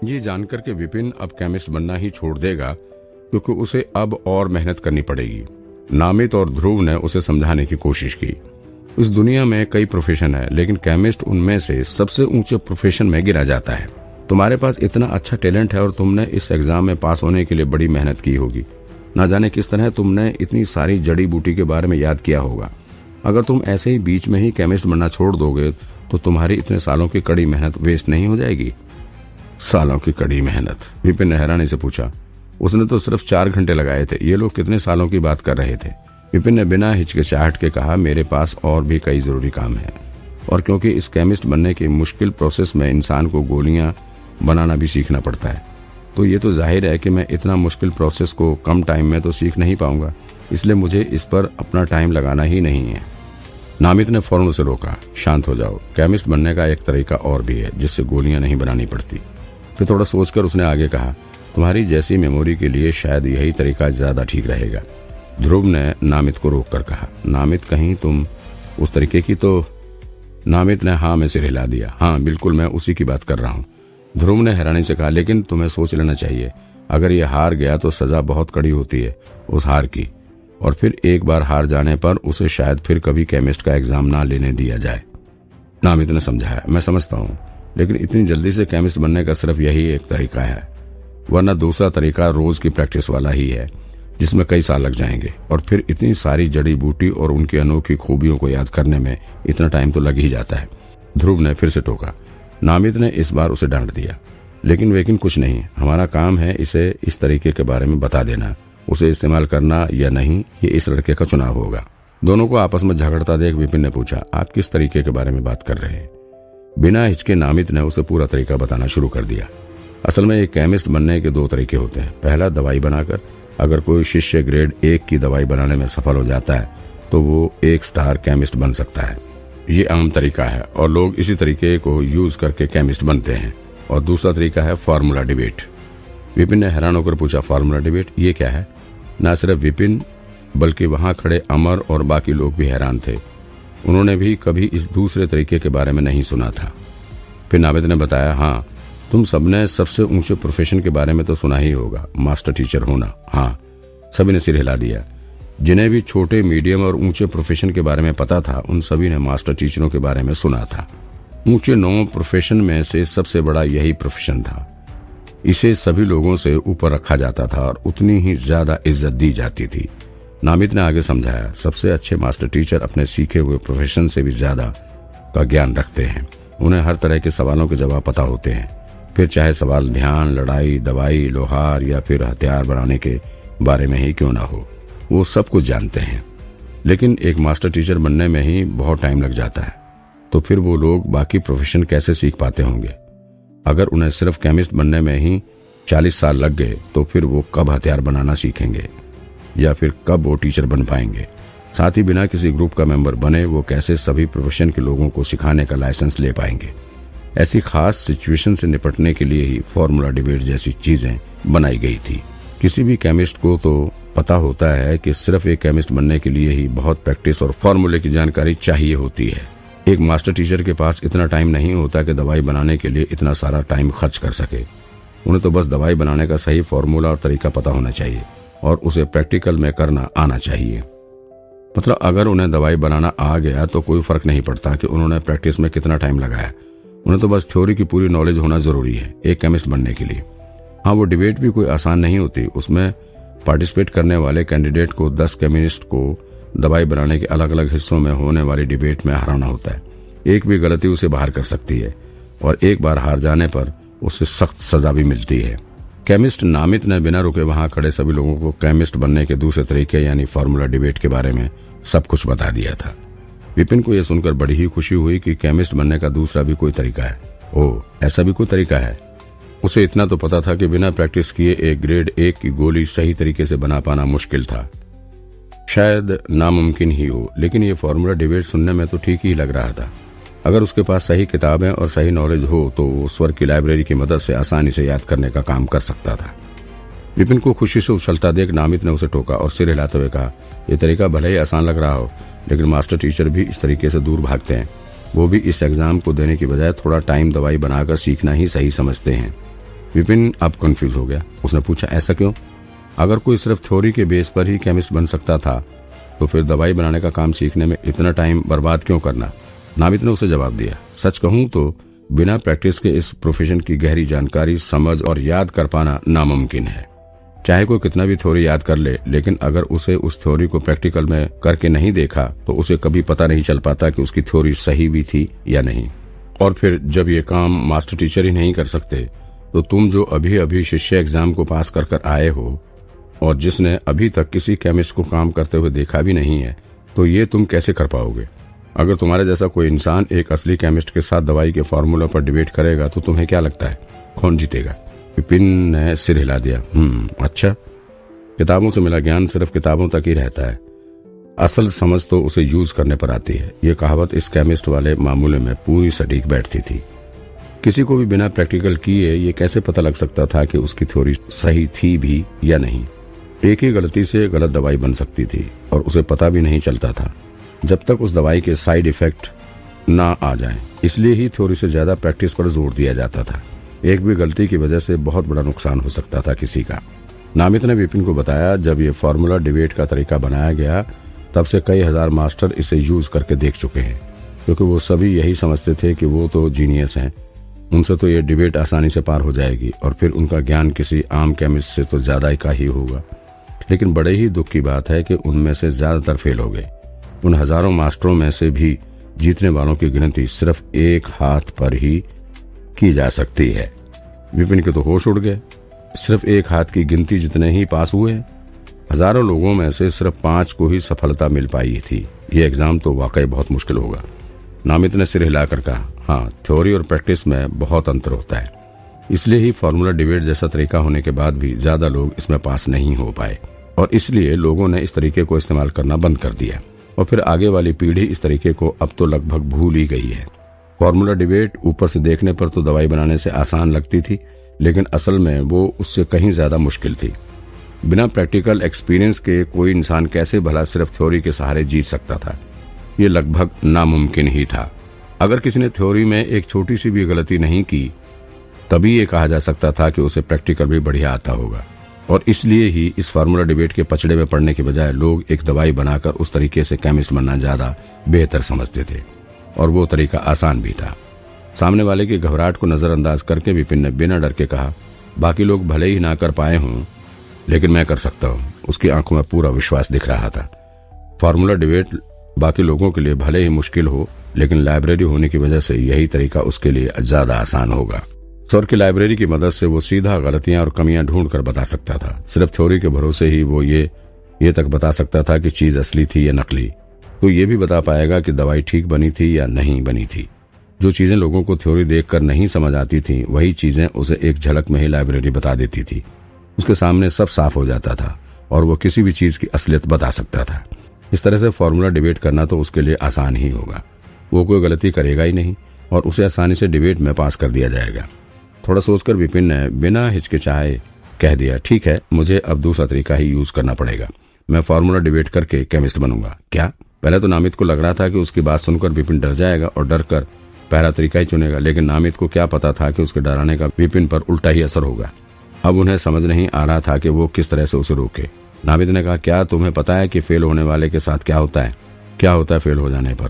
ये जानकर के विपिन अब केमिस्ट बनना ही छोड़ देगा क्योंकि उसे अब और मेहनत करनी पड़ेगी। नामित और ध्रुव ने उसे समझाने की कोशिश की। इस दुनिया में कई प्रोफेशन है, लेकिन केमिस्ट उनमें से सबसे ऊंचे प्रोफेशन में गिना जाता है। तुम्हारे पास इतना अच्छा टैलेंट है और तुमने इस एग्जाम में पास होने के लिए बड़ी मेहनत की होगी। ना जाने किस तरह तुमने इतनी सारी जड़ी बूटी के बारे में याद किया होगा। अगर तुम ऐसे ही बीच में ही केमिस्ट बनना छोड़ दोगे तो तुम्हारी इतने सालों की कड़ी मेहनत वेस्ट नहीं हो जाएगी? सालों की कड़ी मेहनत? विपिन ने हैरानी से पूछा। उसने तो सिर्फ 4 घंटे लगाए थे, ये लोग कितने सालों की बात कर रहे थे? विपिन ने बिना हिचकिचाहट के कहा, मेरे पास और भी कई जरूरी काम है, और क्योंकि इस केमिस्ट बनने के मुश्किल प्रोसेस में इंसान को गोलियां बनाना भी सीखना पड़ता है, तो ये तो जाहिर है कि मैं इतना मुश्किल प्रोसेस को कम टाइम में तो सीख नहीं पाऊंगा, इसलिए मुझे इस पर अपना टाइम लगाना ही नहीं है। नामित ने फौरन उसे रोका। शांत हो जाओ, केमिस्ट बनने का एक तरीका और भी है जिससे गोलियां नहीं बनानी पड़ती। फिर थोड़ा सोचकर उसने आगे कहा, तुम्हारी जैसी मेमोरी के लिए शायद यही तरीका ज्यादा ठीक रहेगा। ध्रुव ने नामित को रोककर कहा, नामित कहीं तुम उस तरीके की तो? नामित ने हाँ में सिर हिला दिया। हाँ बिल्कुल, मैं उसी की बात कर रहा हूँ। ध्रुव ने हैरानी से कहा, लेकिन तुम्हें सोच लेना चाहिए, अगर ये हार गया तो सजा बहुत कड़ी होती है उस हार की, और फिर एक बार हार जाने पर उसे शायद फिर कभी केमिस्ट का एग्जाम ना लेने दिया जाए। नामित ने समझाया, मैं समझता हूँ, लेकिन इतनी जल्दी से केमिस्ट बनने का सिर्फ यही एक तरीका है, वरना दूसरा तरीका रोज की प्रैक्टिस वाला ही है जिसमें कई साल लग जाएंगे, और फिर इतनी सारी जड़ी बूटी और उनकी अनोखी खूबियों को याद करने में इतना टाइम तो लग ही जाता है। ध्रुव ने फिर से टोका। नामित ने इस बार उसे डांट दिया, लेकिन कुछ नहीं, हमारा काम है इसे इस तरीके के बारे में बता देना, उसे इस्तेमाल करना या नहीं ये इस लड़के का चुनाव होगा। दोनों को आपस में झगड़ता देख विपिन ने पूछा, आप किस तरीके के बारे में बात कर रहे हैं? बिना हिचके नामित ने उसे पूरा तरीका बताना शुरू कर दिया। असल में एक केमिस्ट बनने के 2 तरीके होते हैं। पहला, दवाई बनाकर। अगर कोई शिष्य ग्रेड 1 की दवाई बनाने में सफल हो जाता है तो वो 1 स्टार केमिस्ट बन सकता है। ये आम तरीका है और लोग इसी तरीके को यूज करके केमिस्ट बनते हैं। और दूसरा तरीका है फार्मूला डिबेट। विपिन ने हैरान होकर पूछा, फार्मूला डिबेट ये क्या है? न सिर्फ विपिन बल्कि वहां खड़े अमर और बाकी लोग भी हैरान थे। उन्होंने भी कभी इस दूसरे तरीके के बारे में नहीं सुना था। फिर नामित ने बताया, हाँ तुम सबने सबसे ऊंचे प्रोफेशन के बारे में तो सुना ही होगा, मास्टर टीचर होना। हाँ, सभी ने सिर हिला दिया। जिन्हें भी छोटे, मीडियम और ऊंचे प्रोफेशन के बारे में पता था उन सभी ने मास्टर टीचरों के बारे में सुना था। ऊंचे 9 प्रोफेशन में से सबसे बड़ा यही प्रोफेशन था। इसे सभी लोगों से ऊपर रखा जाता था और उतनी ही ज्यादा इज्जत दी जाती थी। नामित ने आगे समझाया, सबसे अच्छे मास्टर टीचर अपने सीखे हुए प्रोफेशन से भी ज्यादा का ज्ञान रखते हैं। उन्हें हर तरह के सवालों के जवाब पता होते हैं, फिर चाहे सवाल ध्यान, लड़ाई, दवाई, लोहार या फिर हथियार बनाने के बारे में ही क्यों ना हो, वो सब कुछ जानते हैं। लेकिन एक मास्टर टीचर बनने में ही बहुत टाइम लग जाता है, तो फिर वो लोग बाकी प्रोफेशन कैसे सीख पाते होंगे? अगर उन्हें सिर्फ केमिस्ट बनने में ही 40 साल लग गए तो फिर वो कब हथियार बनाना सीखेंगे, या फिर कब वो टीचर बन पाएंगे? साथ ही बिना किसी ग्रुप का मेंबर बने वो कैसे सभी प्रोफेशन के लोगों को सिखाने का लाइसेंस ले पाएंगे? ऐसी खास सिचुएशन से निपटने के लिए ही फॉर्मूला डिबेट जैसी चीजें बनाई गई थी। किसी भी केमिस्ट को तो पता होता है कि सिर्फ एक केमिस्ट बनने के लिए ही बहुत प्रैक्टिस और फॉर्मूले की जानकारी चाहिए होती है। एक मास्टर टीचर के पास इतना टाइम नहीं होता कि दवाई बनाने के लिए इतना सारा टाइम खर्च कर सके। उन्हें तो बस दवाई बनाने का सही फॉर्मूला और तरीका पता होना चाहिए और उसे प्रैक्टिकल में करना आना चाहिए। मतलब अगर उन्हें दवाई बनाना आ गया तो कोई फर्क नहीं पड़ता कि उन्होंने प्रैक्टिस में कितना टाइम लगाया। उन्हें तो बस थ्योरी की पूरी नॉलेज होना जरूरी है एक केमिस्ट बनने के लिए। हाँ, वो डिबेट भी कोई आसान नहीं होती। उसमें पार्टिसिपेट करने वाले कैंडिडेट को 10 केमिस्ट को दवाई बनाने के अलग अलग हिस्सों में होने वाली डिबेट में हराना होता है। एक भी गलती उसे बाहर कर सकती है और एक बार हार जाने पर उसे सख्त सजा भी मिलती है। केमिस्ट नामित ने बिना रुके वहां खड़े सभी लोगों को केमिस्ट बनने के दूसरे तरीके यानी फार्मूला डिबेट के बारे में सब कुछ बता दिया था। विपिन को यह सुनकर बड़ी ही खुशी हुई कि केमिस्ट बनने का दूसरा भी कोई तरीका है। ओह, ऐसा भी कोई तरीका है? उसे इतना तो पता था कि बिना प्रैक्टिस किए एक ग्रेड 1 की गोली सही तरीके से बना पाना मुश्किल था, शायद नामुमकिन ही हो। लेकिन ये फॉर्मूला डिबेट सुनने में तो ठीक ही लग रहा था। अगर उसके पास सही किताबें और सही नॉलेज हो तो वो स्वर की लाइब्रेरी की मदद से आसानी से याद करने का काम कर सकता था। विपिन को खुशी से उछलता देख नामित ने उसे टोका और सिर हिलाते हुए कहा, यह तरीका भले ही आसान लग रहा हो, लेकिन मास्टर टीचर भी इस तरीके से दूर भागते हैं। वो भी इस एग्जाम को देने की बजाय थोड़ा टाइम दवाई बनाकर सीखना ही सही समझते हैं। विपिन अब कंफ्यूज हो गया। उसने पूछा, ऐसा क्यों? अगर कोई सिर्फ थ्योरी के बेस पर ही केमिस्ट बन सकता था तो फिर दवाई बनाने का काम सीखने में इतना टाइम बर्बाद क्यों करना? नाविद ने उसे जवाब दिया, सच कहूं तो बिना प्रैक्टिस के इस प्रोफेशन की गहरी जानकारी, समझ और याद कर पाना नामुमकिन है। चाहे कोई कितना भी थ्योरी याद कर ले, लेकिन अगर उसे उस थ्योरी को प्रैक्टिकल में करके नहीं देखा तो उसे कभी पता नहीं चल पाता कि उसकी थ्योरी सही भी थी या नहीं। और फिर जब ये काम मास्टर टीचर ही नहीं कर सकते तो तुम जो अभी अभी शिष्य एग्जाम को पास कर कर आए हो और जिसने अभी तक किसी केमिस्ट को काम करते हुए देखा भी नहीं है, तो ये तुम कैसे कर पाओगे? अगर तुम्हारे जैसा कोई इंसान एक असली केमिस्ट के साथ दवाई के फॉर्मूला पर डिबेट करेगा तो तुम्हें क्या लगता है कौन जीतेगा? विपिन ने सिर हिला दिया। अच्छा, किताबों से मिला ज्ञान सिर्फ किताबों तक ही रहता है, असल समझ तो उसे यूज करने पर आती है। ये कहावत इस केमिस्ट वाले मामले में पूरी सटीक बैठती थी। किसी को भी बिना प्रैक्टिकल किए ये कैसे पता लग सकता था कि उसकी थ्योरी सही थी भी या नहीं? एक ही गलती से गलत दवाई बन सकती थी और उसे पता भी नहीं चलता था जब तक उस दवाई के साइड इफेक्ट ना आ जाएं। इसलिए ही थ्योरी से ज्यादा प्रैक्टिस पर जोर दिया जाता था। एक भी गलती की वजह से बहुत बड़ा नुकसान हो सकता था किसी का। नामित ने विपिन को बताया, जब ये फॉर्मूला डिबेट का तरीका बनाया गया तब से कई हजार मास्टर इसे यूज करके देख चुके हैं, क्योंकि वो सभी यही समझते थे कि वो तो जीनियस हैं, उनसे तो ये डिबेट आसानी से पार हो जाएगी और फिर उनका ज्ञान किसी आम केमिस्ट से तो ज्यादा का ही होगा। लेकिन बड़े ही दुख की बात है कि उनमें से ज्यादातर फेल हो गए। उन हजारों मास्टरों में से भी जीतने वालों की गिनती सिर्फ एक हाथ पर ही की जा सकती है। विपिन के तो होश उड़ गए। सिर्फ एक हाथ की गिनती जितने ही पास हुए, हजारों लोगों में से सिर्फ 5 को ही सफलता मिल पाई थी। ये एग्जाम तो वाकई बहुत मुश्किल होगा। नामित ने सिर हिलाकर कहा, हाँ, थ्योरी और प्रैक्टिस में बहुत अंतर होता है। इसलिए ही फॉर्मूला डिबेट जैसा तरीका होने के बाद भी ज्यादा लोग इसमें पास नहीं हो पाए और इसलिए लोगों ने इस तरीके को इस्तेमाल करना बंद कर दिया और फिर आगे वाली पीढ़ी इस तरीके को अब तो लगभग भूल ही गई है। फॉर्मूला डिबेट ऊपर से देखने पर तो दवाई बनाने से आसान लगती थी, लेकिन असल में वो उससे कहीं ज्यादा मुश्किल थी। बिना प्रैक्टिकल एक्सपीरियंस के कोई इंसान कैसे भला सिर्फ थ्योरी के सहारे जीत सकता था? ये लगभग नामुमकिन ही था। अगर किसी ने थ्योरी में एक छोटी सी भी गलती नहीं की तभी ये कहा जा सकता था कि उसे प्रैक्टिकल भी बढ़िया आता होगा। और इसलिए ही इस फार्मूला डिबेट के पचड़े में पड़ने के बजाय लोग एक दवाई बनाकर उस तरीके से केमिस्ट बनना ज्यादा बेहतर समझते थे और वो तरीका आसान भी था। सामने वाले की घबराहट को नजरअंदाज करके विपिन ने बिना डर के कहा, बाकी लोग भले ही ना कर पाए हों लेकिन मैं कर सकता हूँ। उसकी आंखों में पूरा विश्वास दिख रहा था। फार्मूला डिबेट बाकी लोगों के लिए भले ही मुश्किल हो, लेकिन लाइब्रेरी होने की वजह से यही तरीका उसके लिए ज्यादा आसान होगा। सर की लाइब्रेरी की मदद से वो सीधा गलतियां और कमियां ढूंढ कर बता सकता था। सिर्फ थ्योरी के भरोसे ही वो ये तक बता सकता था कि चीज असली थी या नकली। तो ये भी बता पाएगा कि दवाई ठीक बनी थी या नहीं बनी थी। जो चीजें लोगों को थ्योरी देखकर नहीं समझ आती थी, वही चीजें उसे एक झलक में ही लाइब्रेरी बता देती थी। उसके सामने सब साफ हो जाता था और वो किसी भी चीज की असलियत बता सकता था। इस तरह से फॉर्मूला डिबेट करना तो उसके लिए आसान ही होगा। वो कोई गलती करेगा ही नहीं और उसे आसानी से डिबेट में पास कर दिया जाएगा। थोड़ा सोचकर विपिन ने बिना हिचकिचाए कह दिया, ठीक है, मुझे अब दूसरा तरीका ही यूज करना पड़ेगा। मैं फॉर्मूला डिबेट करके केमिस्ट बनूंगा। क्या? पहले तो नामित को लग रहा था कि उसकी बात सुनकर विपिन डर जाएगा और डर कर पहला तरीका ही चुनेगा, लेकिन नामित को क्या पता था कि उसके डराने का विपिन पर उल्टा ही असर होगा। अब उन्हें समझ नहीं आ रहा था कि वो किस तरह से उसे रोके। नामित ने कहा, क्या तुम्हें पता है कि फेल होने वाले के साथ क्या होता है? क्या होता है फेल हो जाने पर?